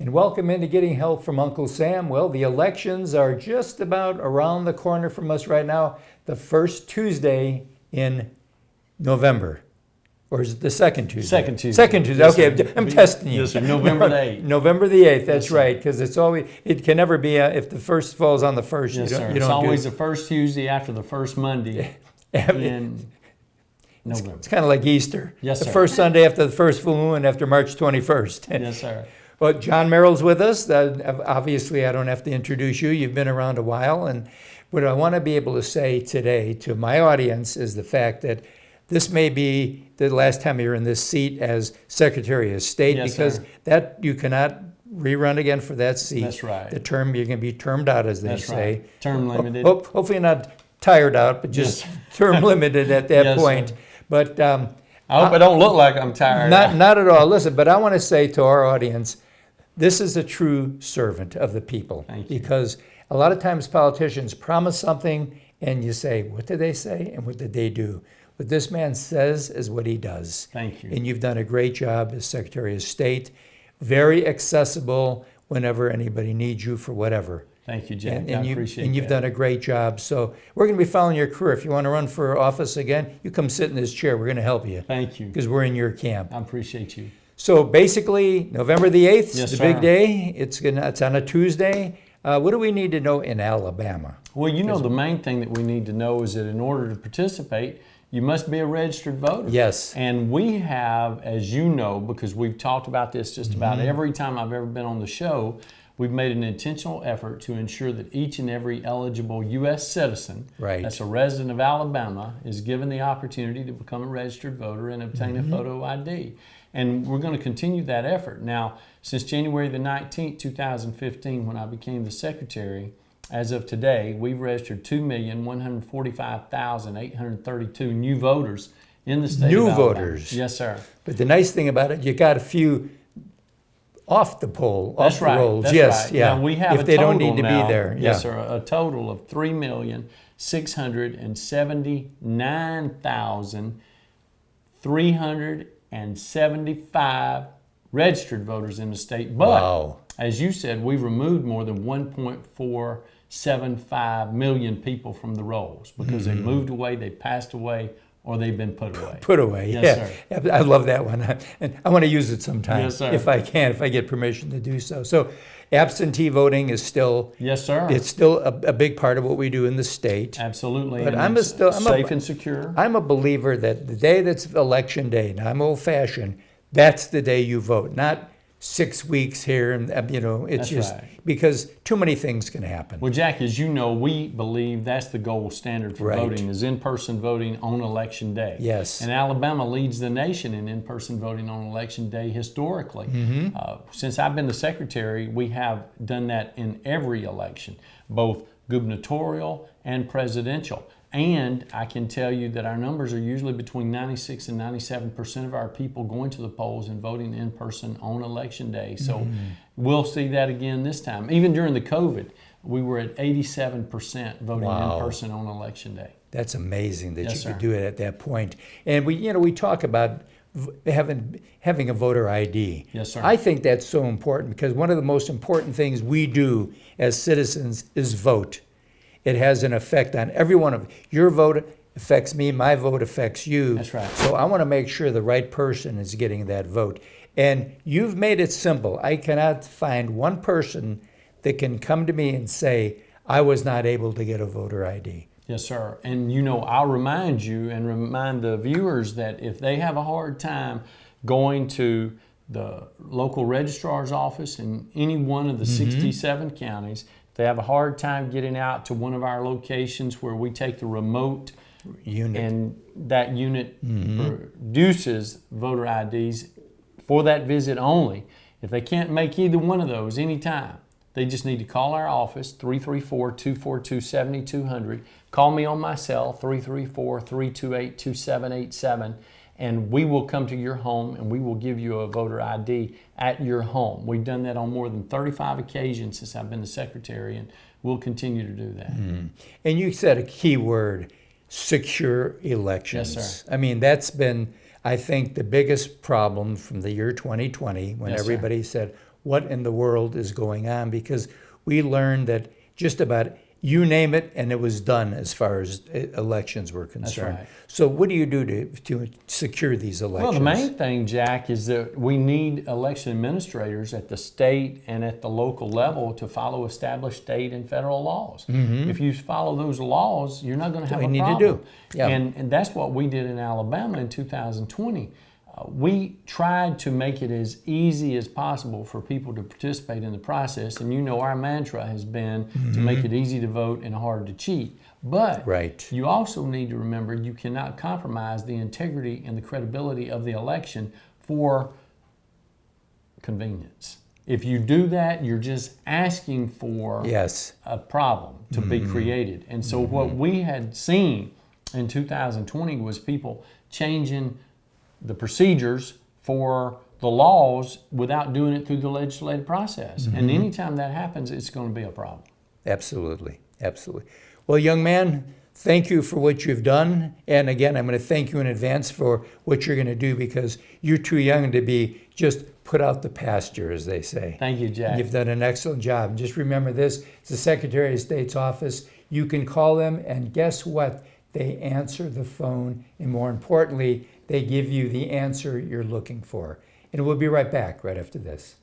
And welcome into Getting Help from Uncle Sam. Well, the elections are just about around the corner from us right now. The first Tuesday in November. Or is it the second Tuesday? Second Tuesday. Second Tuesday. Yes, Okay, sir. I'm testing you. Yes, sir. November the 8th. November the 8th, that's Yes, sir. right. Because it can never be, if the first falls on the first, Yes, you sir. don't It's do always the first Tuesday after the first Monday in November. It's kind of like Easter. Yes, the sir. first Sunday after the first full moon after March 21st. Yes, sir. Well, John Merrill's with us. Obviously, I don't have to introduce you. You've been around a while. And what I want to be able to say today to my audience is the fact that this may be the last time you're in this seat as Secretary of State, Yes, because sir. that you cannot rerun again for that seat. That's right. The term, you're going to be termed out, as they That's say. right. Term limited. Hopefully not tired out, but just term limited at that Yes, point. sir. But I hope I don't look like I'm tired. not at all. Listen, but I want to say to our audience, this is a true servant of the people. Thank you. Because a lot of times politicians promise something and you say, what did they say and what did they do? What this man says is what he does. Thank you. And you've done a great job as Secretary of State. Very accessible whenever anybody needs you for whatever. Thank you, Jack. And I you, appreciate and you've that. done a great job. So we're going to be following your career. If you want to run for office again, you come sit in this chair. We're going to help you Thank you. because we're in your camp. I appreciate you. So basically, November the 8th, Yes, the sir. big day. It's on a Tuesday. What do we need to know in Alabama? Well, you know, the main thing that we need to know is that in order to participate, you must be a registered voter. Yes. And we have, as you know, because we've talked about this just about Mm-hmm. every time I've ever been on the show, we've made an intentional effort to ensure that each and every eligible U.S. citizen Right. that's a resident of Alabama is given the opportunity to become a registered voter and obtain Mm-hmm. a photo ID. And we're going to continue that effort. Now, since January the 19th, 2015, when I became the secretary, as of today, we've registered 2,145,832 new voters in the state New of Alabama. voters. Yes, sir. But the nice thing about it, you got a few off the poll, That's off right. the rolls. That's yes, right. yeah. Now, we have if a they don't total need to now, be there. Yes, yeah. sir. A total of 3,679,375 registered voters in the state. But Wow. as you said, we've removed more than 1.475 million people from the rolls because they moved away, they passed away, or they've been put away. Put away. Yes, yeah. I love that one. And I want to use it sometime Yes, sir. if I can, if I get permission to do so. So absentee voting is still, Yes, sir. it's still a big part of what we do in the state. Absolutely. But and I'm it's safe and secure. I'm a believer that the day that's election day, and I'm old-fashioned, that's the day you vote, not 6 weeks here, and it's That's just right. because too many things can happen. Well, Jack, as you know, we believe that's the gold standard for Right. voting is in-person voting on election day. Yes. And Alabama leads the nation in-person voting on election day historically. Mm-hmm. Since I've been the secretary, we have done that in every election, both gubernatorial and presidential. And I can tell you that our numbers are usually between 96 and 97% of our people going to the polls and voting in person on election day. So we'll see that again this time. Even during the COVID, we were at 87% voting Wow. in person on election day. That's amazing that Yes, you sir. could do it at that point. And we talk about having a voter ID. Yes, sir. I think that's so important because one of the most important things we do as citizens is vote. It has an effect on every one of your vote affects me, my vote affects you. That's right. So I want to make sure the right person is getting that vote. And you've made it simple. I cannot find one person that can come to me and say, I was not able to get a voter ID. Yes, sir. And I'll remind you and remind the viewers that if they have a hard time going to the local registrar's office in any one of the 67 counties, they have a hard time getting out to one of our locations where we take the remote Unit. and that unit produces voter IDs for that visit only. If they can't make either one of those anytime, they just need to call our office, 334-242-7200. Call me on my cell, 334-328-2787, and we will come to your home and we will give you a voter ID at your home. We've done that on more than 35 occasions since I've been the secretary, and we'll continue to do that. And you said a key word, secure elections. Yes, sir. I mean, that's been, I think, the biggest problem from the year 2020 when Yes, sir. everybody said, what in the world is going on, because we learned that just about you name it, and it was done as far as elections were concerned. right. So what do you do to secure these elections? Well, the main thing, Jack, is that we need election administrators at the state and at the local level to follow established state and federal laws. If you follow those laws, you're not going to have what a you need to problem. do. Yeah. And that's what we did in Alabama in 2020. We tried to make it as easy as possible for people to participate in the process. And you know, our mantra has been to make it easy to vote and hard to cheat. But Right. you also need to remember you cannot compromise the integrity and the credibility of the election for convenience. If you do that, you're just asking for Yes. a problem to be created. And so what we had seen in 2020 was people changing the procedures for the laws without doing it through the legislative process. And anytime that happens, it's going to be a problem. Absolutely. Absolutely. Well, young man, thank you for what you've done. And again, I'm going to thank you in advance for what you're going to do, because you're too young to be just put out the pasture, as they say. Thank you, Jack. You've done an excellent job. And just remember this, it's the Secretary of State's office. You can call them, and guess what? They answer the phone, and more importantly, they give you the answer you're looking for. And we'll be right back right after this.